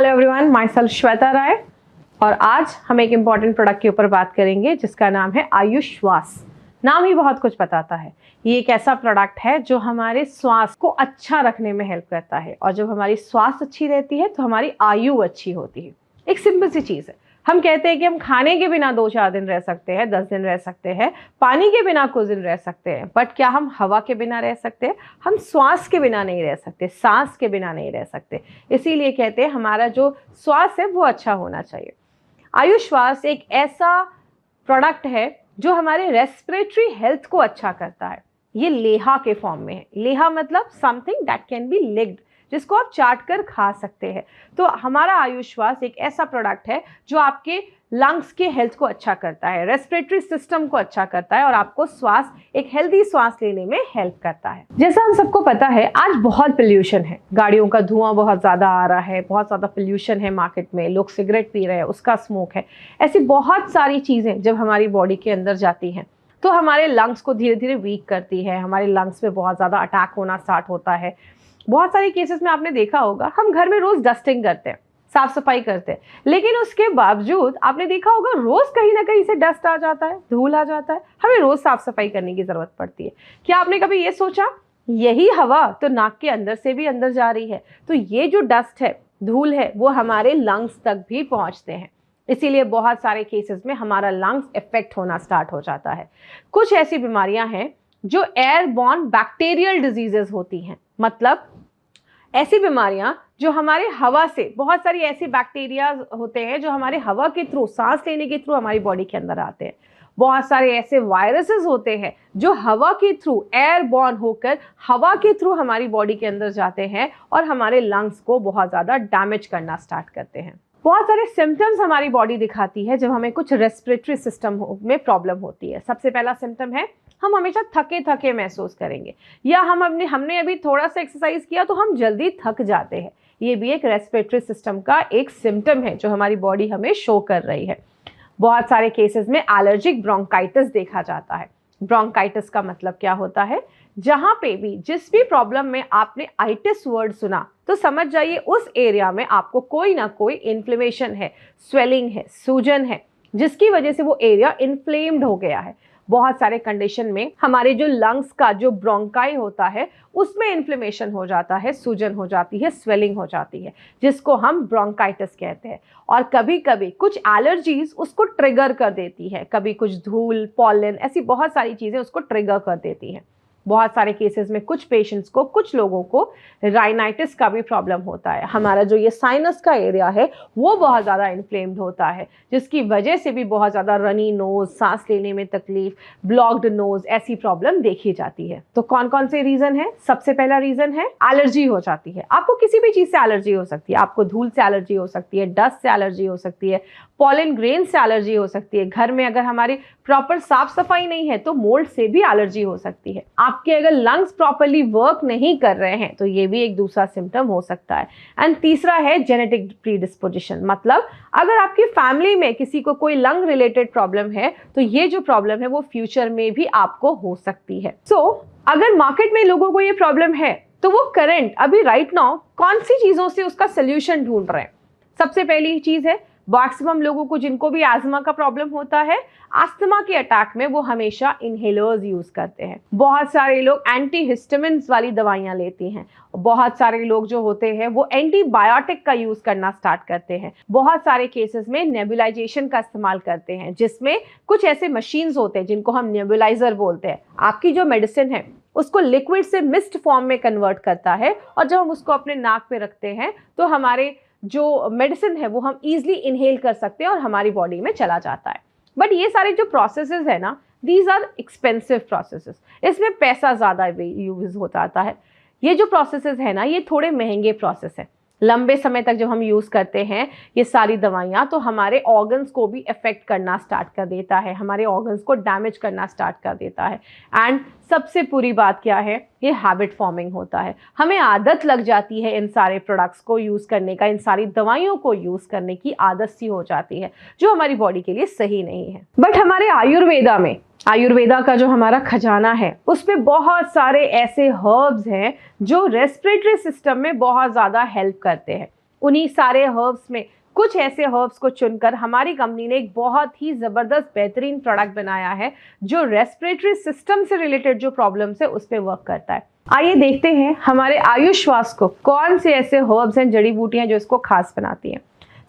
Hello everyone, myself Shweta Rai और आज हम एक इम्पॉर्टेंट प्रोडक्ट के ऊपर बात करेंगे जिसका नाम है आयुष श्वास। नाम ही बहुत कुछ बताता है। ये एक ऐसा प्रोडक्ट है जो हमारे श्वास को अच्छा रखने में हेल्प करता है और जब हमारी श्वास अच्छी रहती है तो हमारी आयु अच्छी होती है। एक सिंपल सी चीज़ है, हम कहते हैं कि हम खाने के बिना 2-4 दिन रह सकते हैं, 10 दिन रह सकते हैं, पानी के बिना कुछ दिन रह सकते हैं, बट क्या हम हवा के बिना रह सकते हैं? हम श्वास के बिना नहीं रह सकते, सांस के बिना नहीं रह सकते। इसीलिए कहते हैं हमारा जो श्वास है वो अच्छा होना चाहिए। आयुष श्वास एक ऐसा प्रोडक्ट है जो हमारे रेस्पिरेटरी हेल्थ को अच्छा करता है। ये लेहा के फॉर्म में है। लेहा मतलब something that can be licked, जिसको आप चाट कर खा सकते हैं। तो हमारा आयुष श्वास एक ऐसा प्रोडक्ट है जो आपके लंग्स के हेल्थ को अच्छा करता है, रेस्पिरेटरी सिस्टम को अच्छा करता है और आपको श्वास एक हेल्दी श्वास लेने में हेल्प करता है। जैसा हम सबको पता है आज बहुत पोल्यूशन है, गाड़ियों का धुआं बहुत ज़्यादा आ रहा है, बहुत ज़्यादा पोल्यूशन है मार्केट में, लोग सिगरेट पी रहे हैं, उसका स्मोक है। ऐसी बहुत सारी चीज़ें जब हमारी बॉडी के अंदर जाती हैं तो हमारे लंग्स को धीरे धीरे वीक करती है, हमारे लंग्स में बहुत ज़्यादा अटैक होना स्टार्ट होता है। बहुत सारे केसेस में आपने देखा होगा, हम घर में रोज डस्टिंग करते हैं, साफ सफाई करते हैं, लेकिन उसके बावजूद आपने देखा होगा रोज कहीं ना कहीं से डस्ट आ जाता है, धूल आ जाता है। हमें रोज साफ सफाई करने की जरूरत पड़ती है। क्या आपने कभी ये सोचा, यही हवा तो नाक के अंदर से भी अंदर जा रही है, तो ये जो डस्ट है, धूल है, वो हमारे लंग्स तक भी पहुंचते हैं। इसीलिए बहुत सारे केसेस में हमारा लंग्स इफेक्ट होना स्टार्ट हो जाता है। कुछ ऐसी बीमारियां हैं जो एयरबॉर्न बैक्टीरियल डिजीजेस होती हैं, मतलब ऐसी बीमारियां जो हमारे हवा से, बहुत सारी ऐसी बैक्टीरिया होते हैं जो हमारे हवा के थ्रू, सांस लेने के थ्रू हमारी बॉडी के अंदर आते हैं। बहुत सारे ऐसे वायरसेस होते हैं जो हवा के थ्रू, एयरबॉर्न होकर हवा के थ्रू हमारी बॉडी के अंदर जाते हैं और हमारे लंग्स को बहुत ज़्यादा डैमेज करना स्टार्ट करते हैं। बहुत सारे सिम्टम्स हमारी बॉडी दिखाती है जब हमें कुछ रेस्पिरेटरी सिस्टम में प्रॉब्लम होती है। सबसे पहला सिम्टम है, हम हमेशा थके थके महसूस करेंगे, या हमने अभी थोड़ा सा एक्सरसाइज किया तो हम जल्दी थक जाते हैं। ये भी एक रेस्पिरेटरी सिस्टम का एक सिम्टम है जो हमारी बॉडी हमें शो कर रही है। बहुत सारे केसेस में एलर्जिक ब्रोंकाइटिस देखा जाता है। ब्रोंकाइटिस का मतलब क्या होता है, जहां पे भी जिस भी प्रॉब्लम में आपने आइटिस वर्ड सुना तो समझ जाइए उस एरिया में आपको कोई ना कोई इन्फ्लेमेशन है, स्वेलिंग है, सूजन है, जिसकी वजह से वो एरिया इन्फ्लेम्ड हो गया है। बहुत सारे कंडीशन में हमारे जो लंग्स का जो ब्रोंकाई होता है उसमें इन्फ्लेमेशन हो जाता है, सूजन हो जाती है, स्वेलिंग हो जाती है, जिसको हम ब्रोंकाइटिस कहते हैं। और कभी कभी कुछ एलर्जीज उसको ट्रिगर कर देती है, कभी कुछ धूल, पॉलन, ऐसी बहुत सारी चीजें उसको ट्रिगर कर देती हैं। बहुत सारे केसेस में कुछ पेशेंट्स को, कुछ लोगों को राइनाइटिस का भी प्रॉब्लम होता है। हमारा जो ये साइनस का एरिया है वो बहुत ज़्यादा इन्फ्लेम्ड होता है, जिसकी वजह से भी बहुत ज़्यादा रनी नोज, सांस लेने में तकलीफ, ब्लॉक्ड नोज, ऐसी प्रॉब्लम देखी जाती है। तो कौन कौन से रीज़न है? सबसे पहला रीज़न है एलर्जी हो जाती है। आपको किसी भी चीज़ से एलर्जी हो सकती है। आपको धूल से एलर्जी हो सकती है, डस्ट से एलर्जी हो सकती है, पॉलन ग्रेन से एलर्जी हो सकती है। घर में अगर हमारी प्रॉपर साफ सफाई नहीं है तो मोल्ड से भी एलर्जी हो सकती है। आपके अगर लंग्स प्रॉपर्ली वर्क नहीं कर रहे हैं तो ये भी एक दूसरा सिम्टम हो सकता है। एंड तीसरा है जेनेटिक प्रीडिस्पोजिशन, मतलब अगर आपकी फैमिली में किसी को कोई लंग रिलेटेड प्रॉब्लम है तो ये जो प्रॉब्लम है वो फ्यूचर में भी आपको हो सकती है। अगर मार्केट में लोगों को ये प्रॉब्लम है तो वो करंट अभी राइट नाउ कौन सी चीजों से उसका सोल्यूशन ढूंढ रहे हैं? सबसे पहली चीज है, मैक्सिमम लोगों को जिनको भी आस्थमा का प्रॉब्लम होता है, अस्थमा के अटैक में वो हमेशा इनहेलर्स यूज करते हैं। बहुत सारे लोग एंटीहिस्टामिन्स वाली दवाइयां लेते हैं। बहुत सारे लोग जो होते हैं वो एंटीबायोटिक का यूज करना स्टार्ट करते हैं। बहुत सारे केसेस में नेबुलाइजेशन का इस्तेमाल करते हैं, जिसमें कुछ ऐसे मशीन्स होते हैं जिनको हम नेबुलाइजर बोलते हैं। आपकी जो मेडिसिन है उसको लिक्विड से मिस्ट फॉर्म में कन्वर्ट करता है और जब हम उसको अपने नाक पे रखते हैं तो हमारे जो मेडिसिन है वो हम इजीली इनहेल कर सकते हैं और हमारी बॉडी में चला जाता है। बट ये सारे जो प्रोसेसेस है ना, दीज आर एक्सपेंसिव प्रोसेसेस, इसमें पैसा ज़्यादा यूज हो जाता है। ये जो प्रोसेसेस है ना, ये थोड़े महंगे प्रोसेस है। लंबे समय तक जब हम यूज़ करते हैं ये सारी दवाइयाँ तो हमारे ऑर्गन्स को भी इफेक्ट करना स्टार्ट कर देता है, हमारे ऑर्गन्स को डैमेज करना स्टार्ट कर देता है। एंड सबसे बुरी बात क्या है, ये हैबिट फॉर्मिंग होता है। हमें आदत लग जाती है इन सारे प्रोडक्ट्स को यूज़ करने का, इन सारी दवाइयों को यूज़ करने की आदत सी हो जाती है जो हमारी बॉडी के लिए सही नहीं है। बट हमारे आयुर्वेदा का जो हमारा खजाना है उसमें बहुत सारे ऐसे हर्ब्स हैं जो रेस्पिरेटरी सिस्टम में बहुत ज़्यादा हेल्प करते हैं। उन्हीं सारे हर्ब्स में कुछ ऐसे हर्ब्स को चुनकर हमारी कंपनी ने एक बहुत ही ज़बरदस्त बेहतरीन प्रोडक्ट बनाया है जो रेस्पिरेटरी सिस्टम से रिलेटेड जो प्रॉब्लम्स है उस पर वर्क करता है। आइए देखते हैं हमारे आयुष श्वास को कौन से ऐसे हर्ब्स हैं, जड़ी बूटियां जो इसको खास बनाती हैं।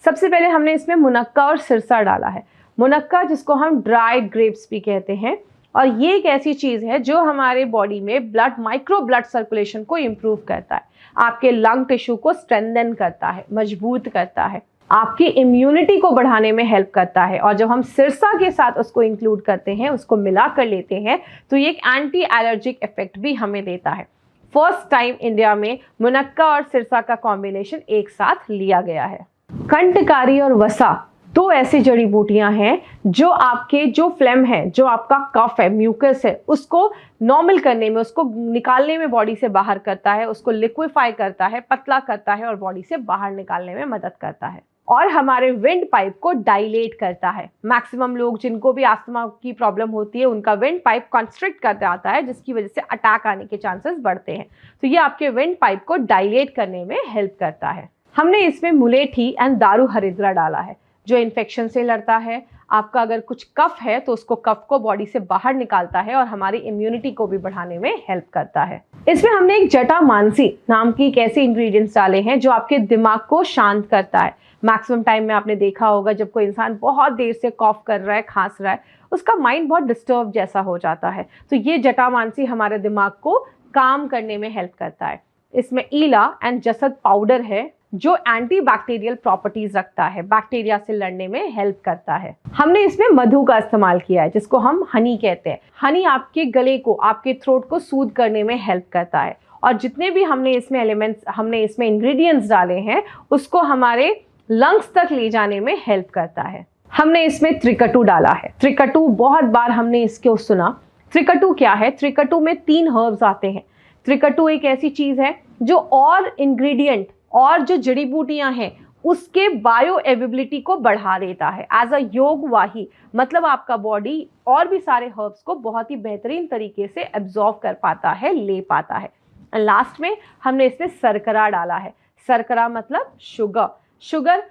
सबसे पहले हमने इसमें मुनक्का और सिरसा डाला है। मुनक्का जिसको हम ड्राइड ग्रेप्स भी कहते हैं, और ये एक ऐसी चीज़ है जो हमारे बॉडी में माइक्रो ब्लड सर्कुलेशन को इम्प्रूव करता है, आपके लंग टिश्यू को स्ट्रेंथन करता है, मजबूत करता है, आपकी इम्यूनिटी को बढ़ाने में हेल्प करता है। और जब हम सिरसा के साथ उसको इंक्लूड करते हैं, उसको मिला कर लेते हैं, तो ये एक एंटी एलर्जिक इफेक्ट भी हमें देता है। फर्स्ट टाइम इंडिया में मुनक्का और सिरसा का कॉम्बिनेशन एक साथ लिया गया है। कंठकारी और वसा दो ऐसी जड़ी बूटियां हैं जो आपके जो फ्लेम है, जो आपका कफ है, म्यूकस है, उसको नॉर्मल करने में, उसको निकालने में बॉडी से बाहर करता है, उसको लिक्विफाई करता है, पतला करता है और बॉडी से बाहर निकालने में मदद करता है। और हमारे विंड पाइप को डायलेट करता है। मैक्सिमम लोग जिनको भी आस्थमा की प्रॉब्लम होती है उनका विंड पाइप कंस्ट्रिक्ट कर जाता है, जिसकी वजह से अटैक आने के चांसेस बढ़ते हैं। तो ये आपके विंड पाइप को डायलेट करने में हेल्प करता है। हमने इसमें मुलेठी एंड दारू हरिद्रा डाला है जो इन्फेक्शन से लड़ता है। आपका अगर कुछ कफ है तो उसको कफ को बॉडी से बाहर निकालता है और हमारी इम्यूनिटी को भी बढ़ाने में हेल्प करता है। इसमें हमने एक जटामानसी नाम की एक ऐसे इंग्रेडिएंट्स डाले हैं जो आपके दिमाग को शांत करता है। मैक्सिमम टाइम में आपने देखा होगा जब कोई इंसान बहुत देर से कॉफ कर रहा है, खांस रहा है, उसका माइंड बहुत डिस्टर्ब जैसा हो जाता है। तो ये जटामानसी हमारे दिमाग को काम करने में हेल्प करता है। इसमें ईला एंड जसद पाउडर है जो एंटी बैक्टीरियल प्रॉपर्टीज रखता है, बैक्टीरिया से लड़ने में हेल्प करता है। हमने इसमें मधु का इस्तेमाल किया है जिसको हम हनी कहते हैं। हनी आपके गले को, आपके थ्रोट को सूद करने में हेल्प करता है। और जितने भी हमने इसमें एलिमेंट्स, हमने इसमें इंग्रेडिएंट्स डाले हैं उसको हमारे लंग्स तक ले जाने में हेल्प करता है। हमने इसमें त्रिकटु डाला है। त्रिकटु बहुत बार हमने इसको सुना। त्रिकटु क्या है? त्रिकटु में 3 हर्ब्स आते हैं। त्रिकटु एक ऐसी चीज है जो और इंग्रेडिएंट और जो जड़ी बूटियां हैं उसके बायो एवेबिलिटी को बढ़ा देता है। एज अ योगवाही, मतलब आपका बॉडी और भी सारे हर्ब्स को बहुत ही बेहतरीन तरीके से एब्जॉर्ब कर पाता है, ले पाता है। लास्ट में हमने इसमें सरकरा डाला है। सरकरा मतलब शुगर। शुगर,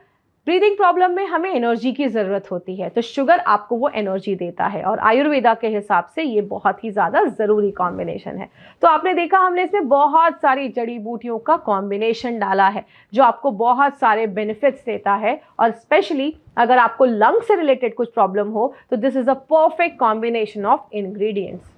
ब्रीदिंग प्रॉब्लम में हमें एनर्जी की ज़रूरत होती है, तो शुगर आपको वो एनर्जी देता है। और आयुर्वेदा के हिसाब से ये बहुत ही ज़्यादा ज़रूरी कॉम्बिनेशन है। तो आपने देखा हमने इसमें बहुत सारी जड़ी बूटियों का कॉम्बिनेशन डाला है जो आपको बहुत सारे बेनिफिट्स देता है। और स्पेशली अगर आपको लंग से रिलेटेड कुछ प्रॉब्लम हो तो this is a perfect combination of ingredients.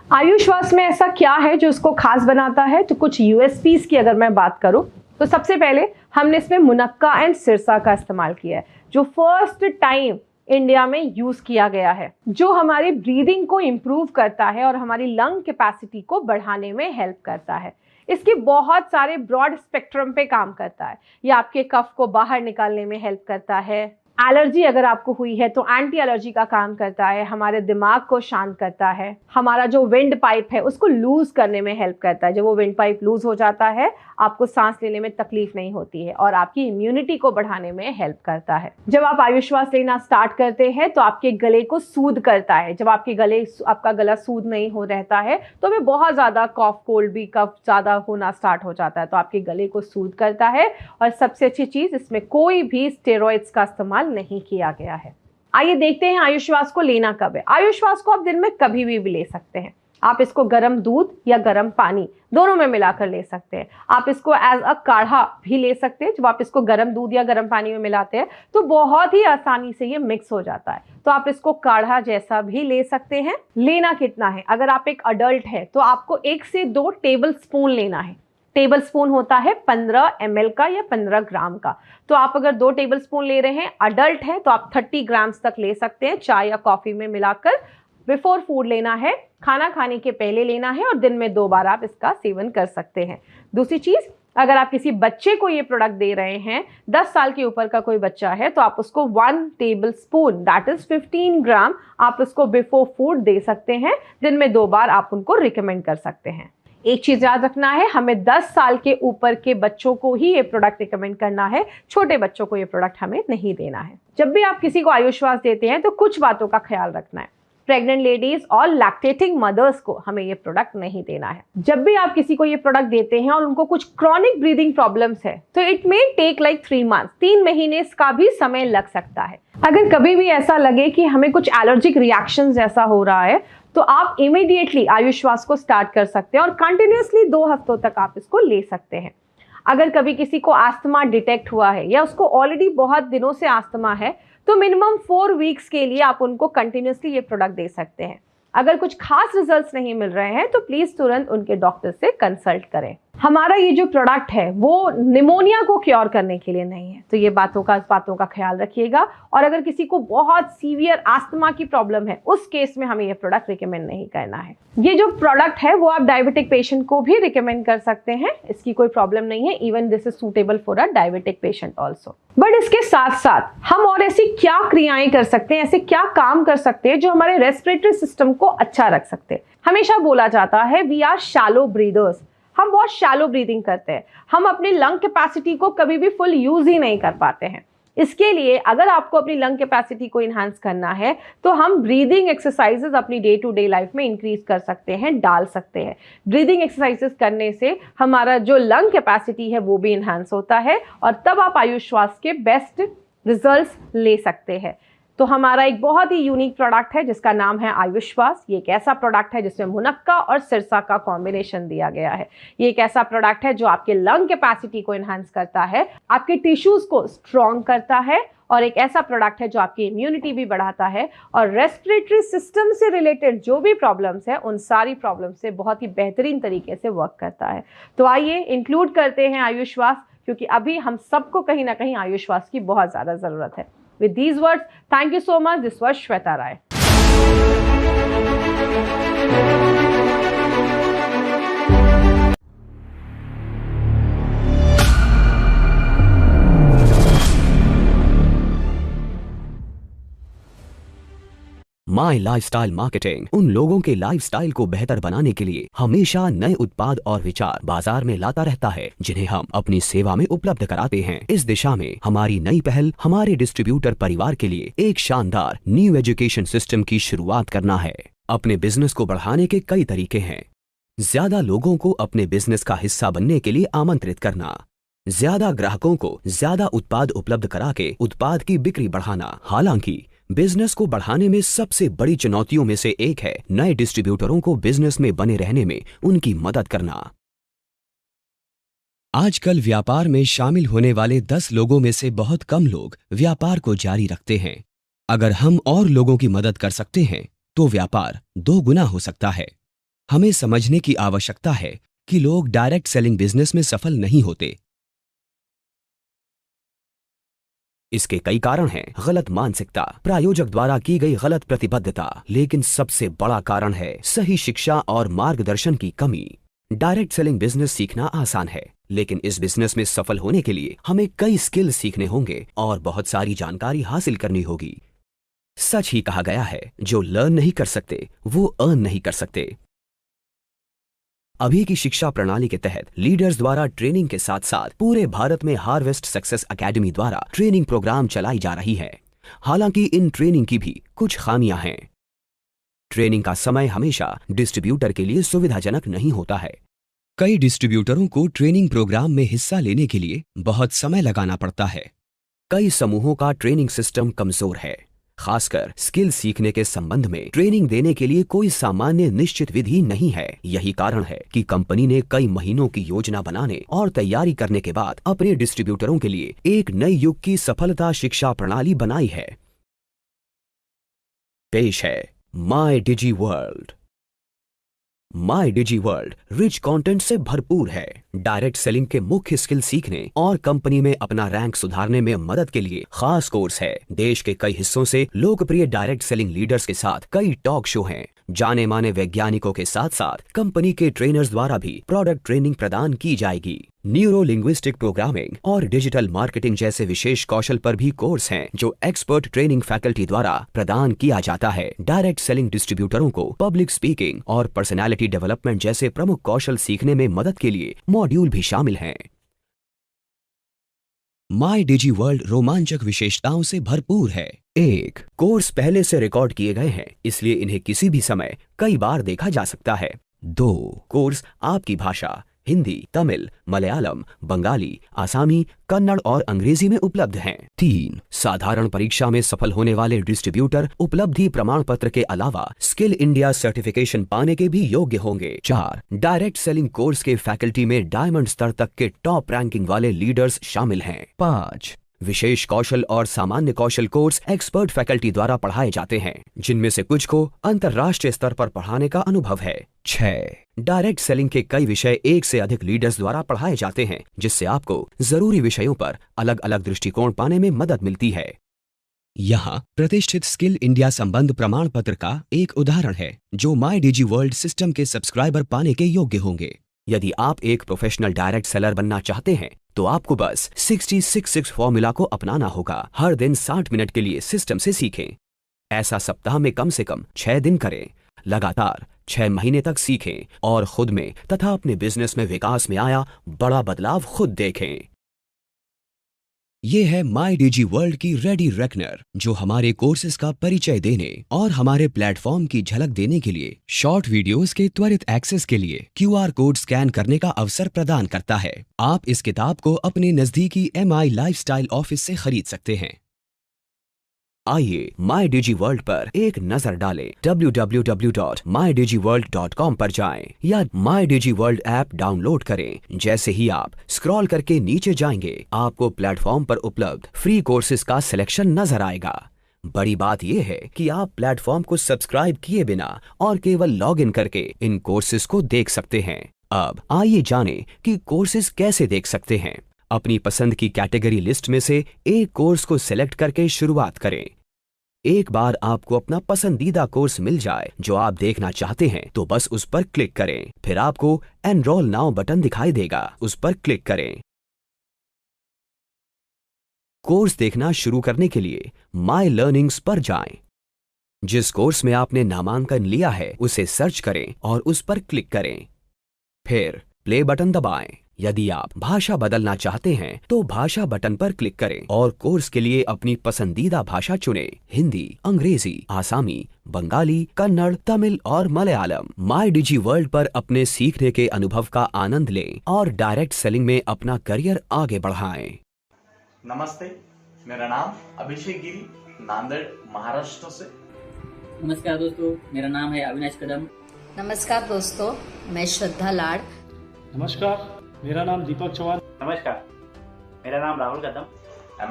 Ayush श्वास में ऐसा क्या है जो इसको खास बनाता है? तो कुछ यूएसपीज की अगर मैं बात करूं तो सबसे पहले हमने इसमें मुनक्का एंड सिरसा का इस्तेमाल किया है जो फर्स्ट टाइम इंडिया में यूज किया गया है, जो हमारी ब्रीदिंग को इम्प्रूव करता है और हमारी लंग कैपेसिटी को बढ़ाने में हेल्प करता है। इसके बहुत सारे ब्रॉड स्पेक्ट्रम पे काम करता है। ये आपके कफ को बाहर निकालने में हेल्प करता है। एलर्जी अगर आपको हुई है तो एंटी एलर्जी का काम करता है, हमारे दिमाग को शांत करता है, हमारा जो विंड पाइप है उसको लूज करने में हेल्प करता है। जब वो विंड पाइप लूज हो जाता है आपको सांस लेने में तकलीफ नहीं होती है और आपकी इम्यूनिटी को बढ़ाने में हेल्प करता है। जब आप आयुष श्वास लेना स्टार्ट करते हैं तो आपके गले को सूद करता है। जब आपका गला सूद नहीं हो रहता है तो हमें बहुत ज़्यादा कॉफ, कोल्ड भी कफ ज़्यादा होना स्टार्ट हो जाता है, तो आपके गले को सूद करता है। और सबसे अच्छी चीज़, इसमें कोई भी स्टेरॉइड्स का इस्तेमाल नहीं किया गया है। आइए देखते हैं आयुष श्वास को लेना कब है। आयुष श्वास को आप दिन में कभी भी ले सकते हैं। आप इसको गर्म दूध या गर्म पानी दोनों में मिलाकर ले सकते हैं। आप इसको एज अ काढ़ा भी ले सकते हैं। जब आप इसको गर्म दूध या गर्म पानी में मिलाते हैं तो बहुत ही आसानी से ये मिक्स हो जाता है, तो आप इसको काढ़ा जैसा भी ले सकते हैं। लेना कितना है? अगर आप एक अडल्ट है तो आपको 1 से 2 टेबल स्पून लेना है। टेबल स्पून होता है 15 ml का या 15 ग्राम का। तो आप अगर 2 टेबल स्पून ले रहे हैं, अडल्ट है, तो आप 30 ग्राम्स तक ले सकते हैं। चाय या कॉफी में मिलाकर बिफोर फूड लेना है, खाना खाने के पहले लेना है और दिन में 2 बार आप इसका सेवन कर सकते हैं। दूसरी चीज, अगर आप किसी बच्चे को ये प्रोडक्ट दे रहे हैं, 10 साल के ऊपर का कोई बच्चा है, तो आप उसको 1 टेबल स्पून दैट इज 15 ग्राम आप उसको बिफोर फूड दे सकते हैं। दिन में 2 बार आप उनको रिकमेंड कर सकते हैं। एक चीज याद रखना है, हमें 10 साल के ऊपर के बच्चों को ही ये प्रोडक्ट रिकमेंड करना है, छोटे बच्चों को ये प्रोडक्ट हमें नहीं देना है। जब भी आप किसी को आयुष श्वास देते हैं तो कुछ बातों का ख्याल रखना है। प्रेग्नेंट लेडीज और लैक्टेटिंग मदर्स को हमें ये प्रोडक्ट नहीं देना है। जब भी आप किसी को ये प्रोडक्ट देते हैं और उनको कुछ क्रॉनिक ब्रीदिंग प्रॉब्लम्स है तो it may take like 3 months, 3 महीने का भी समय लग सकता है। अगर कभी भी ऐसा लगे कि हमें कुछ एलर्जिक रिएक्शन जैसा हो रहा है तो आप इमीडिएटली आयुश्वास को स्टार्ट कर सकते हैं और कंटिन्यूसली 2 हफ्तों तक आप इसको ले सकते हैं। अगर कभी किसी को आस्थमा डिटेक्ट हुआ है या उसको ऑलरेडी बहुत दिनों से आस्थमा है तो मिनिमम 4 वीक्स के लिए आप उनको कंटिन्यूसली ये प्रोडक्ट दे सकते हैं। अगर कुछ खास रिजल्ट्स नहीं मिल रहे हैं तो प्लीज तुरंत उनके डॉक्टर से कंसल्ट करें। हमारा ये जो प्रोडक्ट है वो निमोनिया को क्योर करने के लिए नहीं है, तो ये बातों का ख्याल रखिएगा। और अगर किसी को बहुत सीवियर आस्थमा की प्रॉब्लम है उस केस में हमें ये प्रोडक्ट रिकमेंड नहीं करना है। ये जो प्रोडक्ट है वो आप डायबिटिक पेशेंट को भी रिकमेंड कर सकते हैं, इसकी कोई प्रॉब्लम नहीं है। Even this is suitable for a diabetic patient also. But इसके साथ साथ हम और ऐसी क्या क्रियाएं कर सकते हैं, ऐसे क्या काम कर सकते हैं जो हमारे रेस्पिरेटरी सिस्टम को अच्छा रख सकते हैं। हमेशा बोला जाता है वी आर शैलो ब्रीदर्स, हम बहुत शैलो ब्रीदिंग करते हैं, हम अपनी लंग कैपेसिटी को कभी भी फुल यूज ही नहीं कर पाते हैं। इसके लिए अगर आपको अपनी लंग कैपेसिटी को इन्हांस करना है तो हम ब्रीदिंग एक्सरसाइजेस अपनी डे टू डे लाइफ में इंक्रीज कर सकते हैं, डाल सकते हैं। ब्रीदिंग एक्सरसाइजेस करने से हमारा जो लंग कैपेसिटी है वो भी इन्हांस होता है और तब आप आयुश्वास के बेस्ट रिजल्ट्स ले सकते हैं। तो हमारा एक बहुत ही यूनिक प्रोडक्ट है जिसका नाम है आयुश्वास। ये एक ऐसा प्रोडक्ट है जिसमें मुनक्का और सिरसा का कॉम्बिनेशन दिया गया है। ये एक ऐसा प्रोडक्ट है जो आपके लंग कैपेसिटी को एनहांस करता है, आपके टिश्यूज को स्ट्रॉन्ग करता है और एक ऐसा प्रोडक्ट है जो आपकी इम्यूनिटी भी बढ़ाता है और रेस्पिरेटरी सिस्टम से रिलेटेड जो भी प्रॉब्लम्स है उन सारी प्रॉब्लम से बहुत ही बेहतरीन तरीके से वर्क करता है। तो आइए इंक्लूड करते हैं आयुश्वास, क्योंकि अभी हम सबको कहीं ना कहीं आयुश्वास की बहुत ज़्यादा ज़रूरत है। With these words, thank you so much. This was Shweta Rai. My lifestyle marketing उन लोगों के लाइफस्टाइल को बेहतर बनाने के लिए हमेशा नए उत्पाद और विचार बाजार में लाता रहता है, जिन्हें हम अपनी सेवा में उपलब्ध कराते हैं। इस दिशा में हमारी नई पहल हमारे डिस्ट्रीब्यूटर परिवार के लिए एक शानदार न्यू एजुकेशन सिस्टम की शुरुआत करना है। अपने बिजनेस को बढ़ाने के कई तरीके हैं। ज्यादा लोगों को अपने बिजनेस का हिस्सा बनने के लिए आमंत्रित करना, ज्यादा ग्राहकों को ज्यादा उत्पाद उपलब्ध करा के उत्पाद की बिक्री बढ़ाना। हालांकि बिजनेस को बढ़ाने में सबसे बड़ी चुनौतियों में से एक है नए डिस्ट्रीब्यूटरों को बिजनेस में बने रहने में उनकी मदद करना। आजकल व्यापार में शामिल होने वाले 10 लोगों में से बहुत कम लोग व्यापार को जारी रखते हैं। अगर हम और लोगों की मदद कर सकते हैं तो व्यापार 2 गुना हो सकता है। हमें समझने की आवश्यकता है कि लोग डायरेक्ट सेलिंग बिजनेस में सफल नहीं होते। इसके कई कारण हैं। गलत मानसिकता, प्रायोजक द्वारा की गई गलत प्रतिबद्धता, लेकिन सबसे बड़ा कारण है सही शिक्षा और मार्गदर्शन की कमी। डायरेक्ट सेलिंग बिजनेस सीखना आसान है, लेकिन इस बिजनेस में सफल होने के लिए हमें कई स्किल सीखने होंगे और बहुत सारी जानकारी हासिल करनी होगी। सच ही कहा गया है, जो लर्न नहीं कर सकते वो अर्न नहीं कर सकते। अभी की शिक्षा प्रणाली के तहत लीडर्स द्वारा ट्रेनिंग के साथ साथ पूरे भारत में हार्वेस्ट सक्सेस एकेडमी द्वारा ट्रेनिंग प्रोग्राम चलाई जा रही है। हालांकि इन ट्रेनिंग की भी कुछ खामियां हैं। ट्रेनिंग का समय हमेशा डिस्ट्रीब्यूटर के लिए सुविधाजनक नहीं होता है। कई डिस्ट्रीब्यूटरों को ट्रेनिंग प्रोग्राम में हिस्सा लेने के लिए बहुत समय लगाना पड़ता है। कई समूहों का ट्रेनिंग सिस्टम कमजोर है। खासकर स्किल सीखने के संबंध में ट्रेनिंग देने के लिए कोई सामान्य निश्चित विधि नहीं है। यही कारण है कि कंपनी ने कई महीनों की योजना बनाने और तैयारी करने के बाद अपने डिस्ट्रीब्यूटरों के लिए एक नए युग की सफलता शिक्षा प्रणाली बनाई है। पेश है माई डिजी वर्ल्ड। माई डिजी वर्ल्ड रिच कंटेंट से भरपूर है। डायरेक्ट सेलिंग के मुख्य स्किल सीखने और कंपनी में अपना रैंक सुधारने में मदद के लिए खास कोर्स है। देश के कई हिस्सों से लोकप्रिय डायरेक्ट सेलिंग लीडर्स के साथ कई टॉक शो हैं। जाने माने वैज्ञानिकों के साथ साथ कंपनी के ट्रेनर्स द्वारा भी प्रोडक्ट ट्रेनिंग प्रदान की जाएगी। न्यूरो लिंग्विस्टिक प्रोग्रामिंग और डिजिटल मार्केटिंग जैसे विशेष कौशल पर भी कोर्स हैं, जो एक्सपर्ट ट्रेनिंग फैकल्टी द्वारा प्रदान किया जाता है। डायरेक्ट सेलिंग डिस्ट्रीब्यूटरों को पब्लिक स्पीकिंग और पर्सनैलिटी डेवलपमेंट जैसे प्रमुख कौशल सीखने में मदद के लिए मॉड्यूल भी शामिल हैं। माई डिजी वर्ल्ड रोमांचक विशेषताओं से भरपूर है। 1. कोर्स पहले से रिकॉर्ड किए गए हैं, इसलिए इन्हें किसी भी समय कई बार देखा जा सकता है। 2. कोर्स आपकी भाषा हिंदी, तमिल, मलयालम, बंगाली, आसामी, कन्नड़ और अंग्रेजी में उपलब्ध हैं। 3. साधारण परीक्षा में सफल होने वाले डिस्ट्रीब्यूटर उपलब्धि प्रमाण पत्र के अलावा स्किल इंडिया सर्टिफिकेशन पाने के भी योग्य होंगे। 4. डायरेक्ट सेलिंग कोर्स के फैकल्टी में डायमंड स्तर तक के टॉप रैंकिंग वाले लीडर्स शामिल हैं। 5. विशेष कौशल और सामान्य कौशल कोर्स एक्सपर्ट फैकल्टी द्वारा पढ़ाए जाते हैं, जिनमें से कुछ को अंतर्राष्ट्रीय स्तर पर पढ़ाने का अनुभव है। 6. डायरेक्ट सेलिंग के कई विषय एक से अधिक लीडर्स द्वारा पढ़ाए जाते हैं, जिससे आपको जरूरी विषयों पर अलग अलग दृष्टिकोण पाने में मदद मिलती है। यहाँ प्रतिष्ठित स्किल इंडिया संबंध प्रमाण पत्र का एक उदाहरण है, जो माई डिजी वर्ल्ड सिस्टम के सब्सक्राइबर पाने के योग्य होंगे। यदि आप एक प्रोफेशनल डायरेक्ट सेलर बनना चाहते हैं तो आपको बस 60-6-6 फॉर्मूला को अपनाना होगा। हर दिन 60 मिनट के लिए सिस्टम से सीखें। ऐसा सप्ताह में कम से कम 6 दिन करें। लगातार 6 महीने तक सीखें और खुद में तथा अपने बिजनेस में विकास में आया बड़ा बदलाव खुद देखें। ये है माई डिजी वर्ल्ड की रेडी रेकनर, जो हमारे कोर्सेज का परिचय देने और हमारे प्लेटफॉर्म की झलक देने के लिए शॉर्ट वीडियोस के त्वरित एक्सेस के लिए QR कोड स्कैन करने का अवसर प्रदान करता है। आप इस किताब को अपने नजदीकी MI लाइफस्टाइल ऑफिस से खरीद सकते हैं। आइए माई डिजी वर्ल्ड पर एक नजर डालें। www.mydigiworld.com पर जाएं या माई डिजी वर्ल्ड ऐप डाउनलोड करें। जैसे ही आप स्क्रॉल करके नीचे जाएंगे, आपको प्लेटफॉर्म पर उपलब्ध फ्री कोर्सेज का सिलेक्शन नजर आएगा। बड़ी बात यह है कि आप प्लेटफॉर्म को सब्सक्राइब किए बिना और केवल लॉग इन करके इन कोर्सेज को देख सकते हैं। अब आइए जानें कि कोर्सेज कैसे देख सकते हैं। अपनी पसंद की कैटेगरी लिस्ट में से एक कोर्स को सिलेक्ट करके शुरुआत करें। एक बार आपको अपना पसंदीदा कोर्स मिल जाए जो आप देखना चाहते हैं, तो बस उस पर क्लिक करें। फिर आपको एनरोल नाउ बटन दिखाई देगा, उस पर क्लिक करें। कोर्स देखना शुरू करने के लिए माई लर्निंग्स पर जाएं। जिस कोर्स में आपने नामांकन लिया है उसे सर्च करें और उस पर क्लिक करें। फिर प्ले बटन दबाएं। यदि आप भाषा बदलना चाहते हैं तो भाषा बटन पर क्लिक करें और कोर्स के लिए अपनी पसंदीदा भाषा चुनें। हिंदी, अंग्रेजी, आसामी, बंगाली, कन्नड़, तमिल और मलयालम। माई डिजी वर्ल्ड पर अपने सीखने के अनुभव का आनंद लें और डायरेक्ट सेलिंग में अपना करियर आगे बढ़ाएं। नमस्ते, मेरा नाम अभिषेक गिरी, नांदेड़, महाराष्ट्र से। नमस्कार दोस्तों, मेरा नाम है अविनाश कदम। नमस्कार दोस्तों, मैं श्रद्धा लाड़। नमस्कार, मेरा नाम दीपक चौहान। नमस्कार, मेरा नाम राहुल कदम।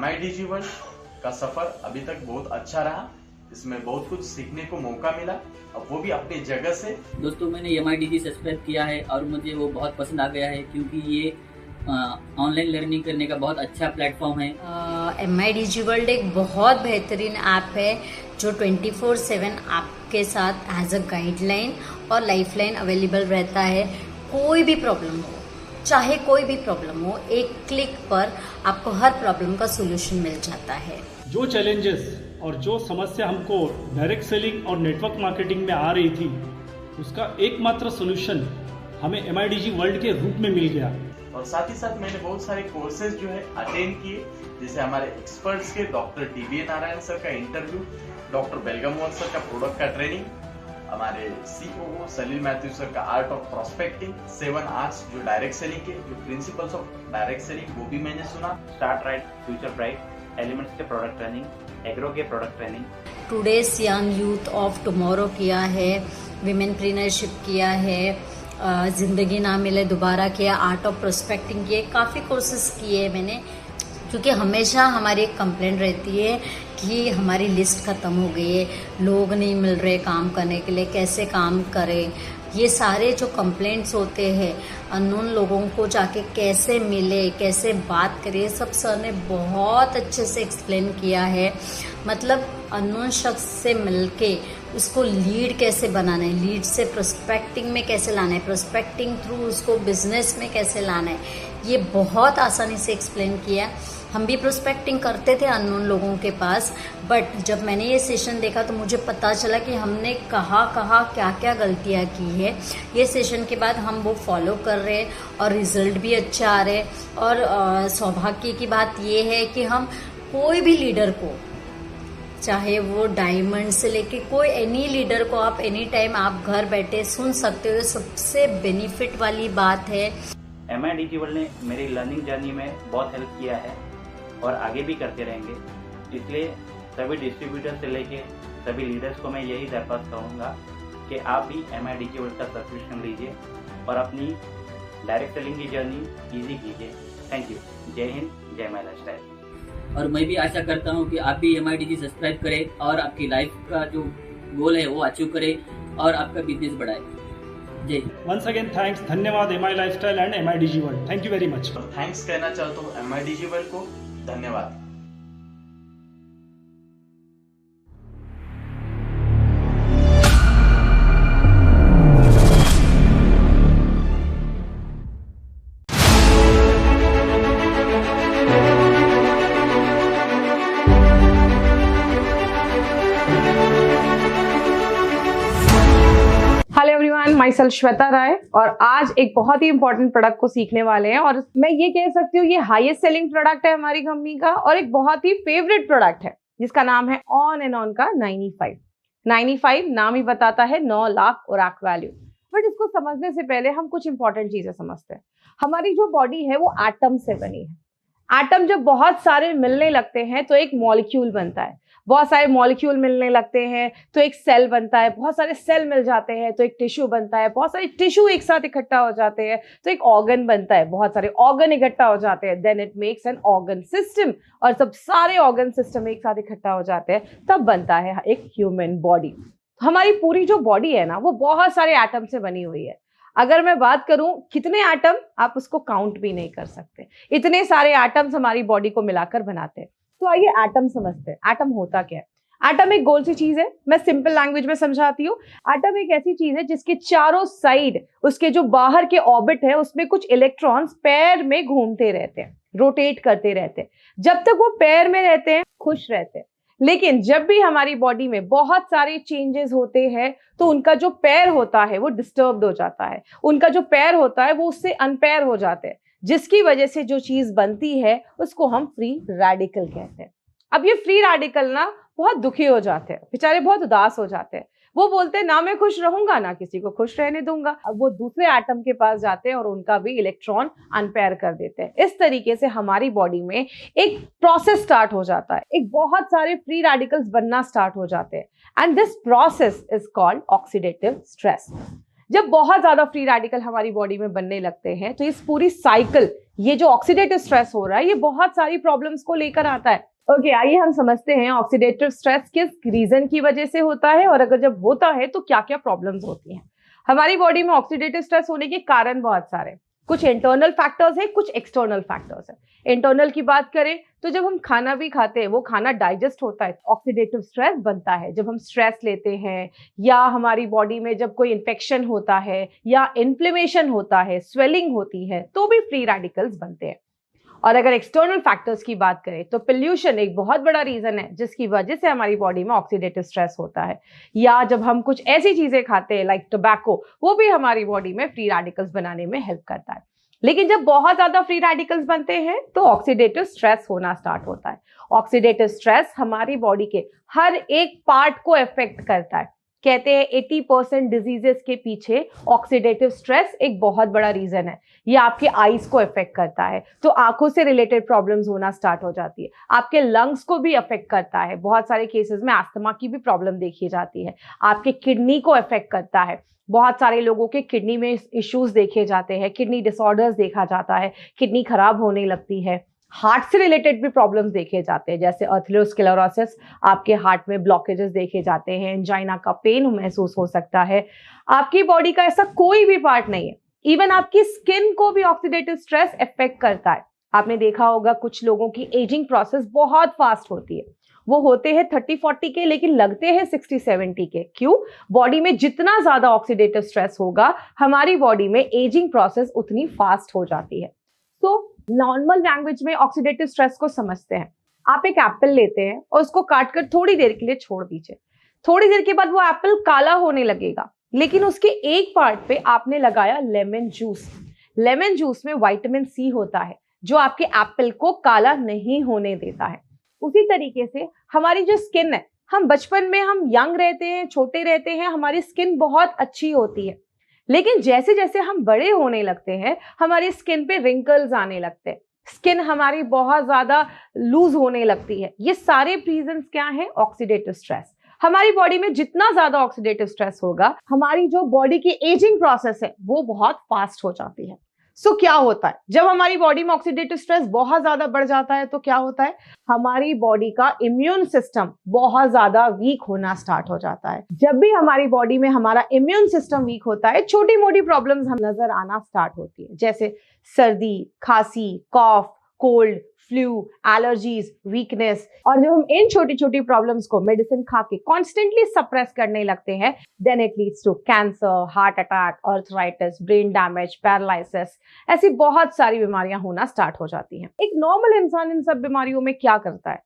माई डिजी वर्ल्ड का सफर अभी तक बहुत अच्छा रहा। इसमें बहुत कुछ सीखने को मौका मिला, और वो भी अपनी जगह से। दोस्तों, मैंने MIDG सब्सक्राइब किया है और मुझे वो बहुत पसंद आ गया है, क्योंकि ये ऑनलाइन लर्निंग करने का बहुत अच्छा प्लेटफॉर्म है। MIDG वर्ल्ड एक बहुत बेहतरीन ऐप है जो 24/7 आपके साथ एज अ गाइडलाइन और लाइफलाइन अवेलेबल रहता है। कोई भी प्रॉब्लम हो, चाहे कोई भी प्रॉब्लम हो, एक क्लिक पर आपको हर प्रॉब्लम का सोल्यूशन मिल जाता है। जो चैलेंजेस और जो समस्या हमको डायरेक्ट सेलिंग और नेटवर्क मार्केटिंग में आ रही थी, उसका एकमात्र सोल्यूशन हमें MIDG वर्ल्ड के रूप में मिल गया। और साथ ही साथ मैंने बहुत सारे कोर्सेज जो है अटेंड किए, जैसे हमारे एक्सपर्ट्स के डॉक्टर DBA नारायण सर का इंटरव्यू, डॉक्टर बेलगामोहन सर का प्रोडक्ट का ट्रेनिंग, हमारे COO सलील मैथ्यू सर का आर्ट ऑफ प्रोस्पेक्टिंग, 7 आर्ट्स जो डायरेक्ट सेलिंग के, जो प्रिंसिपल्स ऑफ डायरेक्ट सेलिंग, वो भी मैंने सुना। Start right, future bright, elements के प्रोडक्ट ट्रेनिंग, एग्रो के product training, today's young youth of tomorrow किया है, विमेनप्रेन्योरशिप किया है, जिंदगी ना मिले दोबारा किया, आर्ट ऑफ प्रोस्पेक्टिंग किए, काफ़ी कोर्सेज किए मैंने। क्योंकि हमेशा हमारी एक कंप्लेंट रहती है कि हमारी लिस्ट ख़त्म हो गई है, लोग नहीं मिल रहे काम करने के लिए, कैसे काम करें। ये सारे जो कंप्लेंट्स होते हैं, अननोन लोगों को जाके कैसे मिले, कैसे बात करें, सब सर ने बहुत अच्छे से एक्सप्लेन किया है। मतलब अननोन शख्स से मिलके उसको लीड कैसे बनाना है, लीड से प्रोस्पेक्टिंग में कैसे लाना है, प्रोस्पेक्टिंग थ्रू उसको बिजनेस में कैसे लाना है, ये बहुत आसानी से एक्सप्लेन किया। हम भी प्रोस्पेक्टिंग करते थे अननोन लोगों के पास, बट जब मैंने ये सेशन देखा तो मुझे पता चला कि हमने कहाँ क्या क्या गलतियाँ की है। ये सेशन के बाद हम वो फॉलो कर रहे हैं और रिजल्ट भी अच्छा आ रहे हैं। और सौभाग्य की बात ये है कि हम कोई भी लीडर को, चाहे वो डायमंड से लेके कोई एनी लीडर को आप एनी टाइम आप घर बैठे सुन सकते हो। सबसे बेनिफिट वाली बात है। MIDG वर्ल्ड ने मेरी लर्निंग जर्नी में बहुत हेल्प किया है और आगे भी करते रहेंगे। इसलिए सभी डिस्ट्रीब्यूटर से लेके सभी लीडर्स को मैं यही दरख्वास्त करूँगा कि आप भी MIDG वर्ल्ड का सब्सक्रिप्शन लीजिए और अपनी डायरेक्ट सेलिंग की जर्नी ईजी कीजिए। Thank you. जय हिंद, जय माय लाइफस्टाइल। और मैं भी आशा करता हूँ कि आप भी MIDG सब्सक्राइब करें और आपकी लाइफ का जो गोल है वो अचीव करें और आपका बिजनेस बढ़ाए। जय हिंद। वंस अगेन थैंक्स, धन्यवाद MI lifestyle and MIDG world. Thank you very much. और थैंक्स कहना चाहता हूँ MIDG वर्ल्ड को। धन्यवाद। Hello everyone, myself Shweta Rai और आज एक बहुत ही इंपॉर्टेंट प्रोडक्ट को सीखने वाले हैं। और मैं ये कह सकती हूँ ये हाईएस्ट सेलिंग प्रोडक्ट है हमारी कंपनी का और एक बहुत ही फेवरेट प्रोडक्ट है जिसका नाम है ऑन एंड ऑन का 95। 95 नाम ही बताता है 9 लाख ओराक वैल्यू। बट इसको समझने से पहले हम कुछ इंपॉर्टेंट चीजें समझते हैं। हमारी जो बॉडी है वो एटम से बनी है। एटम जब बहुत सारे मिलने लगते हैं तो एक मॉलिक्यूल बनता है। बहुत सारे मॉलिक्यूल मिलने लगते हैं तो एक सेल बनता है। बहुत सारे सेल मिल जाते हैं तो एक टिश्यू बनता है। बहुत सारे टिश्यू एक साथ इकट्ठा हो जाते हैं तो एक ऑर्गन बनता है। बहुत सारे ऑर्गन इकट्ठा हो जाते हैं, then it makes an organ system. और सब सारे ऑर्गन सिस्टम एक साथ इकट्ठा हो जाते हैं तब बनता है एक ह्यूमन बॉडी। हमारी पूरी जो बॉडी है ना वो बहुत सारे एटम से बनी हुई है। अगर मैं बात करूं कितने एटम, आप उसको काउंट भी नहीं कर सकते। इतने सारे एटम्स हमारी बॉडी को मिलाकर बनाते हैं। तो आइए एटम समझते हैं। एटम होता क्या है? एटम एक गोल सी चीज है। मैं सिंपल लैंग्वेज में समझाती हूँ। एटम एक ऐसी चीज है जिसके चारों साइड, उसके जो बाहर के ऑर्बिट है उसमें कुछ इलेक्ट्रॉन्स पैर में घूमते रहते हैं, रोटेट करते रहते हैं। जब तक वो पैर में रहते हैं खुश रहते हैं। लेकिन जब भी हमारी बॉडी में बहुत सारे चेंजेस होते हैं तो उनका जो पैर होता है वो डिस्टर्ब्ड हो जाता है। उनका जो पैर होता है वो उससे अनपैर हो जाते हैं, जिसकी वजह से जो चीज बनती है उसको हम फ्री रेडिकल कहते हैं। अब ये फ्री रेडिकल ना बहुत दुखी हो जाते हैं, बेचारे बहुत उदास हो जाते हैं। वो बोलते हैं ना मैं खुश रहूंगा ना किसी को खुश रहने दूंगा। अब वो दूसरे एटम के पास जाते हैं और उनका भी इलेक्ट्रॉन अनपेयर कर देते हैं। इस तरीके से हमारी बॉडी में एक प्रोसेस स्टार्ट हो जाता है। एक बहुत सारे फ्री रेडिकल्स बनना स्टार्ट हो जाते हैं and this process is called oxidative stress. जब बहुत ज्यादा फ्री रेडिकल हमारी बॉडी में बनने लगते हैं तो इस पूरी साइकिल, ये जो ऑक्सीडेटिव स्ट्रेस हो रहा है, ये बहुत सारी प्रॉब्लम्स को लेकर आता है। ओके, आइए हम समझते हैं ऑक्सीडेटिव स्ट्रेस किस रीजन की वजह से होता है और अगर जब होता है तो क्या क्या प्रॉब्लम्स होती हैं। हमारी बॉडी में ऑक्सीडेटिव स्ट्रेस होने के कारण बहुत सारे, कुछ इंटरनल फैक्टर्स है, कुछ एक्सटर्नल फैक्टर्स है। इंटरनल की बात करें तो जब हम खाना भी खाते हैं वो खाना डाइजेस्ट होता है, ऑक्सीडेटिव स्ट्रेस बनता है। जब हम स्ट्रेस लेते हैं या हमारी बॉडी में जब कोई इन्फेक्शन होता है या इन्फ्लेमेशन होता है, स्वेलिंग होती है, तो भी फ्री रेडिकल्स बनते हैं। और अगर एक्सटर्नल फैक्टर्स की बात करें तो पोल्यूशन एक बहुत बड़ा रीजन है जिसकी वजह से हमारी बॉडी में ऑक्सीडेटिव स्ट्रेस होता है। या जब हम कुछ ऐसी चीजें खाते हैं लाइक टोबैको, वो भी हमारी बॉडी में फ्री रेडिकल्स बनाने में हेल्प करता है। लेकिन जब बहुत ज्यादा फ्री रेडिकल्स बनते हैं तो ऑक्सीडेटिव स्ट्रेस होना स्टार्ट होता है। ऑक्सीडेटिव स्ट्रेस हमारी बॉडी के हर एक पार्ट को इफेक्ट करता है। कहते हैं 80% डिजीजेस के पीछे ऑक्सीडेटिव स्ट्रेस एक बहुत बड़ा रीजन है। ये आपके आईज को इफेक्ट करता है तो आंखों से रिलेटेड प्रॉब्लम्स होना स्टार्ट हो जाती है। आपके लंग्स को भी अफेक्ट करता है। बहुत सारे केसेस में अस्थमा की भी प्रॉब्लम देखी जाती है। आपके किडनी को अफेक्ट करता है। बहुत सारे लोगों के किडनी में इश्यूज देखे जाते हैं, किडनी डिसऑर्डर्स देखा जाता है, किडनी खराब होने लगती है। हार्ट से रिलेटेड भी प्रॉब्लम्स देखे जाते हैं जैसे अर्थेरोस्क्लेरोसिस, आपके हार्ट में ब्लॉकेजेस देखे जाते हैं, एंजाइना का पेन महसूस हो सकता है। आपकी बॉडी का ऐसा कोई भी पार्ट नहीं है, इवन आपकी स्किन को भी ऑक्सीडेटिव स्ट्रेस इफेक्ट करता है। आपने देखा होगा कुछ लोगों की एजिंग प्रोसेस बहुत फास्ट होती है। वो होते हैं 30-40 के, लेकिन लगते हैं 60-70 के। क्यों? बॉडी में जितना ज्यादा ऑक्सीडेटिव स्ट्रेस होगा, हमारी बॉडी में एजिंग प्रोसेस उतनी फास्ट हो जाती है। तो नॉर्मल लैंग्वेज में ऑक्सीडेटिव स्ट्रेस को समझते हैं। आप एक एप्पल लेते हैं और उसको काट कर थोड़ी देर के लिए छोड़ दीजिए। थोड़ी देर के बाद वो एप्पल काला होने लगेगा, लेकिन उसके एक पार्ट पे आपने लगाया लेमन जूस। लेमन जूस में विटामिन सी होता है जो आपके एप्पल को काला नहीं होने देता है। उसी तरीके से हमारी जो स्किन है, हम बचपन में हम यंग रहते हैं, छोटे रहते हैं, हमारी स्किन बहुत अच्छी होती है, लेकिन जैसे जैसे हम बड़े होने लगते हैं हमारी स्किन पे रिंकल्स आने लगते हैं, स्किन हमारी बहुत ज्यादा लूज होने लगती है। ये सारे रीजंस क्या है? Oxidative stress. हमारी बॉडी में जितना ज्यादा ऑक्सीडेटिव स्ट्रेस होगा, हमारी जो बॉडी की एजिंग प्रोसेस है वो बहुत फास्ट हो जाती है। सो क्या होता है जब हमारी बॉडी में ऑक्सीडेटिव स्ट्रेस बहुत ज्यादा बढ़ जाता है? तो क्या होता है? हमारी बॉडी का इम्यून सिस्टम बहुत ज्यादा वीक होना स्टार्ट हो जाता है। जब भी हमारी बॉडी में हमारा इम्यून सिस्टम वीक होता है, छोटी मोटी प्रॉब्लम्स हम नजर आना स्टार्ट होती है, जैसे सर्दी, खांसी, कॉफ, कोल्ड, फ्लू, एलर्जीज, वीकनेस। और जब हम इन छोटी छोटी प्रॉब्लम्स को मेडिसिन खा के कॉन्स्टेंटली सप्रेस करने लगते हैं, then it leads to cancer, heart attack, arthritis, brain damage, paralysis, ऐसी बहुत सारी बीमारियां होना स्टार्ट हो जाती हैं। एक नॉर्मल इंसान इन सब बीमारियों में क्या करता है?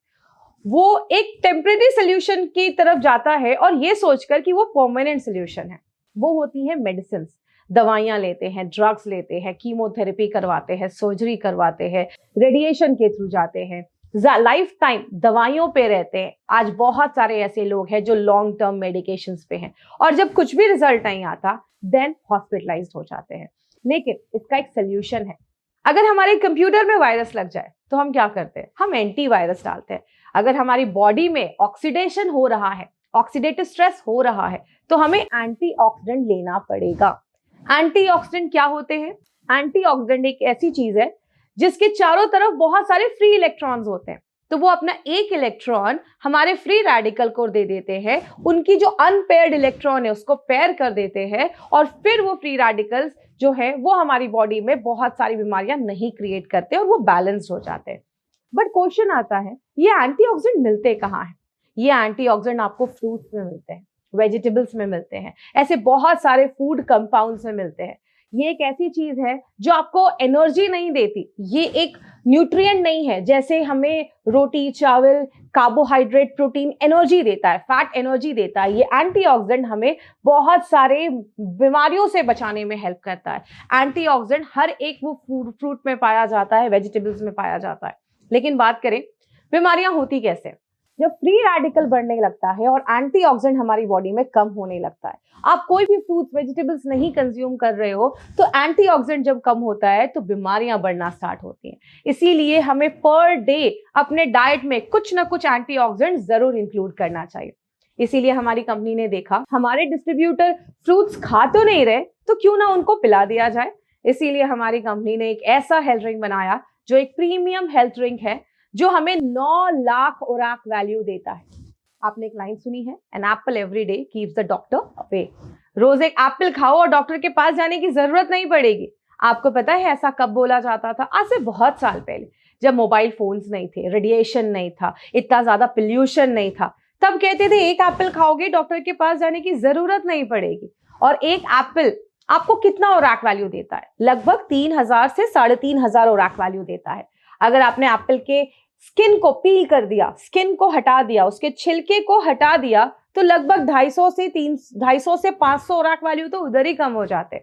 वो एक टेम्परेरी सोल्यूशन की तरफ जाता है और ये सोचकर कि वो परमानेंट सोल्यूशन है। वो होती है मेडिसिन। दवाइयां लेते हैं, ड्रग्स लेते हैं, कीमोथेरेपी करवाते हैं, सर्जरी करवाते हैं, रेडिएशन के थ्रू जाते हैं, लाइफ टाइम दवाइयों पे रहते हैं। आज बहुत सारे ऐसे लोग हैं जो लॉन्ग टर्म मेडिकेशंस पे हैं और जब कुछ भी रिजल्ट नहीं आता देन हॉस्पिटलाइज्ड हो जाते हैं। लेकिन इसका एक सोल्यूशन है। अगर हमारे कंप्यूटर में वायरस लग जाए तो हम क्या करते हैं? हम एंटीवायरस डालते हैं। अगर हमारी बॉडी में ऑक्सीडेशन हो रहा है, ऑक्सीडेटिव स्ट्रेस हो रहा है, तो हमें एंटीऑक्सीडेंट लेना पड़ेगा। एंटीऑक्सीडेंट क्या होते हैं? एंटीऑक्सीडेंट एक ऐसी चीज है जिसके चारों तरफ बहुत सारे फ्री इलेक्ट्रॉन्स होते हैं, तो वो अपना एक इलेक्ट्रॉन हमारे फ्री रेडिकल को दे देते हैं, उनकी जो अनपेयर्ड इलेक्ट्रॉन है उसको पेयर कर देते हैं, और फिर वो फ्री रेडिकल्स जो है वो हमारी बॉडी में बहुत सारी बीमारियां नहीं क्रिएट करते और वो बैलेंस्ड हो जाते हैं। बट क्वेश्चन आता है, ये एंटीऑक्सीडेंट मिलते कहाँ हैं? ये एंटीऑक्सीडेंट आपको फ्रूट्स में मिलते हैं, वेजिटेबल्स में मिलते हैं, ऐसे बहुत सारे फूड कंपाउंड्स में मिलते हैं। ये एक ऐसी चीज है जो आपको एनर्जी नहीं देती, ये एक न्यूट्रिएंट नहीं है। जैसे हमें रोटी, चावल, कार्बोहाइड्रेट, प्रोटीन एनर्जी देता है, फैट एनर्जी देता है, ये एंटीऑक्सीडेंट हमें बहुत सारे बीमारियों से बचाने में हेल्प करता है। एंटीऑक्सीडेंट हर एक वो फ्रूट में पाया जाता है, वेजिटेबल्स में पाया जाता है। लेकिन बात करें बीमारियां होती कैसे? जब फ्री रेडिकल बढ़ने लगता है और एंटीऑक्सीडेंट हमारी बॉडी में कम होने लगता है। आप कोई भी फ्रूट्स, वेजिटेबल्स नहीं कंज्यूम कर रहे हो तो एंटीऑक्सीडेंट जब कम होता है तो बीमारियां बढ़ना स्टार्ट होती हैं। इसीलिए हमें पर डे अपने डाइट में कुछ ना कुछ एंटीऑक्सीडेंट जरूर इंक्लूड करना चाहिए। इसीलिए हमारी कंपनी ने देखा हमारे डिस्ट्रीब्यूटर फ्रूट्स खा तो नहीं रहे, तो क्यों ना उनको पिला दिया जाए। इसीलिए हमारी कंपनी ने एक ऐसा हेल्थ ड्रिंक बनाया जो एक प्रीमियम हेल्थ ड्रिंक है, जो हमें 9 लाख ओराक वैल्यू देता है। आपने एक लाइन सुनी है, an apple every day keeps the doctor away. रोज एक एप्पल खाओ और डॉक्टर के पास जाने की जरूरत नहीं पड़ेगी। आपको पता है ऐसा कब बोला जाता था? आज से बहुत साल पहले, जब मोबाइल फोन्स नहीं थे, रेडिएशन नहीं था, इतना ज्यादा पोल्यूशन नहीं था, तब कहते थे एक एप्पल खाओगे डॉक्टर के पास जाने की जरूरत नहीं पड़ेगी। और एक एप्पल आपको कितना ओराक वैल्यू देता है? लगभग 3000 से 3500 ओराक वैल्यूदेता है। अगर आपने एप्पल के स्किन को पील कर दिया, स्किन को हटा दिया, उसके छिलके को हटा दिया, तो लगभग 250 से 500 ओराक वैल्यू तो उधर ही कम हो जाते।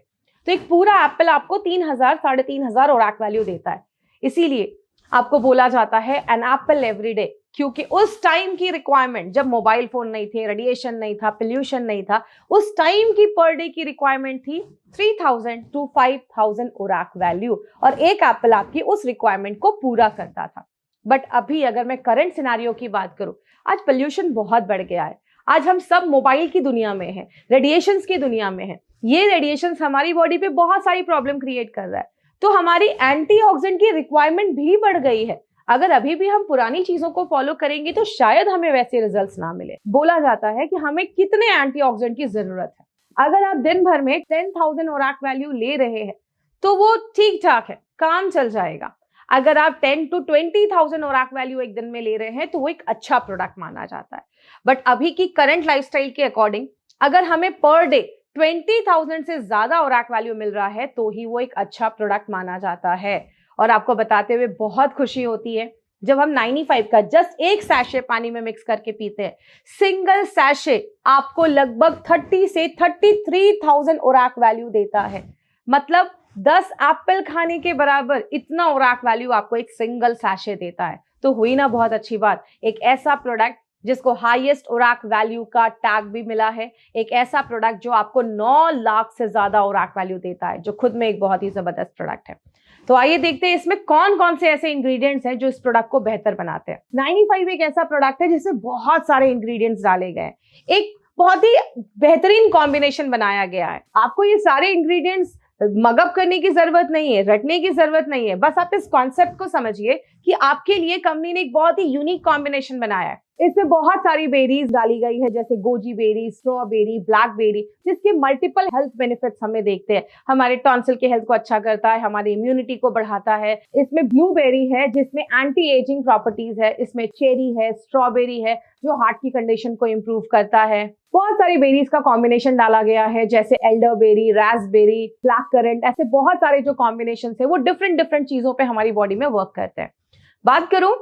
तो एक पूरा एप्पल आपको 3000 3500 ओराक वैल्यू देता है। इसीलिए आपको बोला जाता है एन एप्पल एवरी डे, क्योंकि उस टाइम की रिक्वायरमेंट, जब मोबाइल फोन नहीं थे, रेडिएशन नहीं था, पोल्यूशन नहीं था, उस टाइम की पर डे की रिक्वायरमेंट थी 3000 to 5000 ओराक वैल्यू, और एक एप्पल आपकी उस रिक्वायरमेंट को पूरा करता था। बट अभी अगर मैं करंट सिनेरियो की बात करूं, आज पोल्यूशन बहुत बढ़ गया है। आज हम सब मोबाइल की दुनिया में हैं, रेडिएशंस की दुनिया में हैं। ये रेडिएशंस हमारी बॉडी पे बहुत सारी प्रॉब्लम क्रिएट कर रहा है, तो हमारी एंटीऑक्सीडेंट की रिक्वायरमेंट भी बढ़ गई है। अगर अभी भी हम पुरानी चीजों को फॉलो करेंगे तो शायद हमें वैसे रिजल्ट्स ना मिले। बोला जाता है कि हमें कितने एंटीऑक्सीडेंट की जरूरत है। अगर आप दिन भर में 10,000 ओराक वैल्यू ले रहे हैं तो वो ठीक ठाक है, काम चल जाएगा। अगर आप 10 to 20,000 ORAC वैल्यू एक दिन में ले रहे हैं तो वो एक अच्छा प्रोडक्ट माना जाता है। बट अभी की करंट लाइफस्टाइल के अकॉर्डिंग अगर हमें पर डे 20,000 से ज्यादा ORAC वैल्यू मिल रहा है तो ही वो एक अच्छा प्रोडक्ट माना जाता है। और आपको बताते हुए बहुत खुशी होती है जब हम 95 का जस्ट एक सैशे पानी में मिक्स करके पीते हैं। सिंगल सैशे आपको लगभग 30 से 33,000 ORAC वैल्यू देता है। मतलब 10 एप्पल खाने के बराबर इतना ORAC वैल्यू आपको एक सिंगल सैशे देता है। तो हुई ना बहुत अच्छी बात, एक ऐसा प्रोडक्ट जिसको हाईएस्ट ORAC वैल्यू का टैग भी मिला है, एक ऐसा प्रोडक्ट जो आपको 9 लाख से ज्यादा ORAC वैल्यू देता है, जो खुद में एक बहुत ही जबरदस्त प्रोडक्ट है। तो आइए देखते हैं इसमें कौन कौन से ऐसे इंग्रेडिएंट्स हैं जो इस प्रोडक्ट को बेहतर बनाते हैं। 95 एक ऐसा प्रोडक्ट है जिसमें बहुत सारे इंग्रेडिएंट्स डाले गए हैं, एक बहुत ही बेहतरीन कॉम्बिनेशन बनाया गया है। आपको ये सारे इंग्रेडिएंट्स मगअप करने की जरूरत नहीं है, रटने की जरूरत नहीं है, बस आप इस कॉन्सेप्ट को समझिए कि आपके लिए कंपनी ने एक बहुत ही यूनिक कॉम्बिनेशन बनाया है। इसमें बहुत सारी बेरीज डाली गई है, जैसे गोजी बेरी, स्ट्रॉबेरी, ब्लैकबेरी, जिसके मल्टीपल हेल्थ बेनिफिट्स हमें देखते हैं। हमारे टॉन्सिल के हेल्थ को अच्छा करता है, हमारी इम्यूनिटी को बढ़ाता है। इसमें ब्लूबेरी है जिसमें एंटी एजिंग प्रॉपर्टीज है, इसमें चेरी है, स्ट्रॉबेरी है जो हार्ट की कंडीशन को इम्प्रूव करता है। बहुत सारी बेरीज का कॉम्बिनेशन डाला गया है, जैसे एल्डरबेरी, रास्पबेरी, ब्लैक करंट, ऐसे बहुत सारे जो कॉम्बिनेशन है वो डिफरेंट चीजों पे हमारी बॉडी में वर्क करते हैं। बात करूं,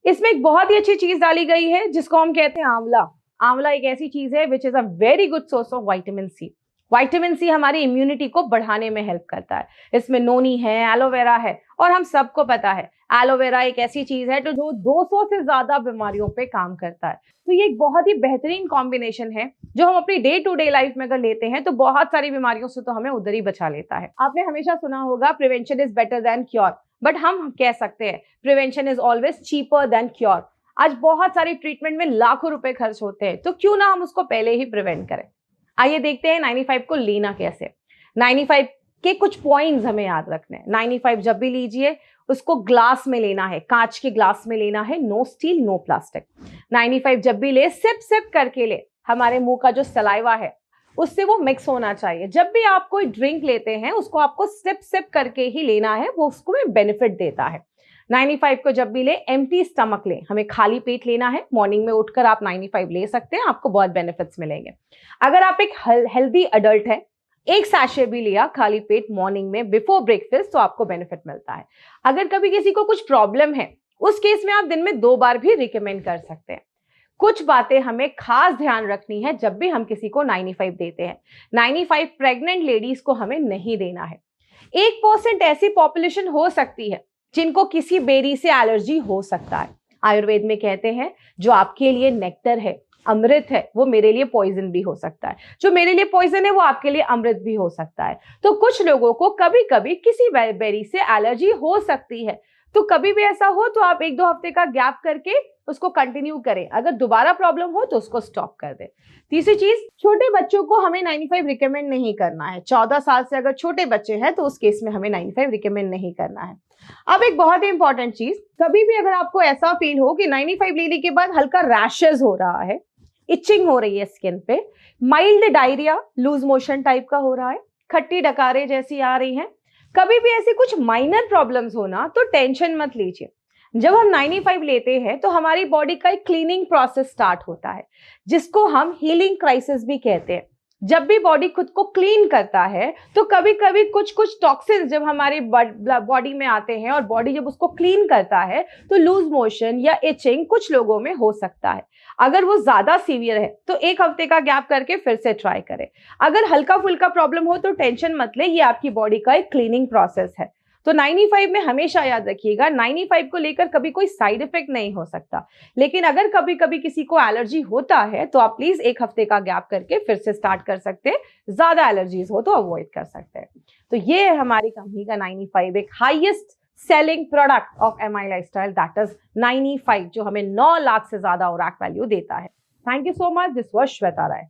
इसमें एक बहुत ही अच्छी चीज डाली गई है जिसको हम कहते हैं आंवला। आंवला एक ऐसी चीज है which is a very good source of vitamin C. Vitamin C हमारी इम्यूनिटी को बढ़ाने में हेल्प करता है। इसमें नोनी है, एलोवेरा है, और हम सबको पता है एलोवेरा एक ऐसी चीज है जो 200 से ज्यादा बीमारियों पे काम करता है। तो ये एक बहुत ही बेहतरीन कॉम्बिनेशन है जो हम अपनी डे टू डे लाइफ में अगर लेते हैं तो बहुत सारी बीमारियों से तो हमें उधर ही बचा लेता है। आपने हमेशा सुना होगा prevention is better than cure, but हम कह सकते हैं prevention is always cheaper than cure. आज बहुत सारी ट्रीटमेंट में लाखों रुपए खर्च होते हैं, तो क्यों ना हम उसको पहले ही प्रिवेंट करें। आइए देखते हैं 95 को लेना कैसे। 95 के कुछ पॉइंट्स हमें याद रखने हैं। 95 जब भी लीजिए उसको ग्लास में लेना है, कांच के ग्लास में लेना है, नो स्टील नो प्लास्टिक। 95 जब भी ले सिप सिप करके ले, हमारे मुंह का जो सलाइवा है उससे वो मिक्स होना चाहिए। जब भी आप कोई ड्रिंक लेते हैं उसको आपको सिप सिप करके ही लेना है, वो उसको में बेनिफिट देता है। 95 को जब भी ले एम्प्टी स्टमक ले, हमें खाली पेट लेना है। मॉर्निंग में उठकर आप 95 ले सकते हैं, आपको बहुत बेनिफिट्स मिलेंगे। अगर आप एक हेल्दी अडल्ट है, एक सैशे भी लिया खाली पेट मॉर्निंग में बिफोर ब्रेकफास्ट, तो आपको बेनिफिट मिलता है। अगर कभी किसी को कुछ प्रॉब्लम है उस केस में आप दिन में 2 बार भी रिकमेंड कर सकते हैं। कुछ बातें हमें खास ध्यान रखनी है जब भी हम किसी को 95 देते हैं। 95 प्रेग्नेंट लेडीज को हमें नहीं देना है। 1% ऐसी पॉपुलेशन हो सकती है जिनको किसी बेरी से एलर्जी हो सकता है। आयुर्वेद में कहते हैं जो आपके लिए नेक्टर है, अमृत है, वो मेरे लिए पॉइजन भी हो सकता है। जो मेरे लिए पॉइजन है वो आपके लिए अमृत भी हो सकता है। तो कुछ लोगों को कभी कभी किसी बेरी से एलर्जी हो सकती है, तो कभी भी ऐसा हो तो आप 1-2 हफ्ते का गैप करके उसको कंटिन्यू करें। अगर दोबारा प्रॉब्लम हो तो उसको स्टॉप कर दें। तीसरी चीज, छोटे बच्चों को हमें 95 रिकमेंड नहीं करना है। 14 साल से अगर छोटे बच्चे हैं तो उस केस में हमें 95 रिकमेंड नहीं करना है। अब एक बहुत ही इंपॉर्टेंट चीज, कभी भी अगर आपको ऐसा फील हो कि 95 लेने के बाद हल्का रैशेस हो रहा है, इचिंग हो रही है स्किन पे, mild diarrhoea, loose motion type का हो रहा है, खट्टी डकारे जैसी आ रही हैं, कभी भी ऐसी कुछ माइनर प्रॉब्लम्स होना, तो टेंशन मत लीजिए। जब हम 95 लेते हैं तो हमारी बॉडी का एक क्लीनिंग प्रोसेस स्टार्ट होता है जिसको हम हीलिंग क्राइसिस भी कहते हैं। जब भी बॉडी खुद को क्लीन करता है तो कभी कभी कुछ टॉक्सिन्स जब हमारी बॉडी में आते हैं और बॉडी जब उसको क्लीन करता है तो लूज मोशन या इचिंग कुछ लोगों में हो सकता है। अगर वो ज्यादा सीवियर है तो 1 हफ्ते का गैप करके फिर से ट्राई करें। अगर हल्का फुल्का प्रॉब्लम हो तो टेंशन मत ले, ये आपकी बॉडी का एक क्लीनिंग प्रोसेस है। तो 95 में हमेशा याद रखिएगा 95 को लेकर कभी कोई साइड इफेक्ट नहीं हो सकता, लेकिन अगर कभी कभी किसी को एलर्जी होता है तो आप प्लीज 1 हफ्ते का गैप करके फिर से स्टार्ट कर सकते हैं। ज्यादा एलर्जीज हो तो अवॉइड कर सकते हैं। तो ये है हमारी कंपनी का 95, एक highest selling product of MI lifestyle, that is 95, जो हमें 9 लाख से ज्यादा ORAC वैल्यू देता है। Thank you so much. This was Shweta Rai.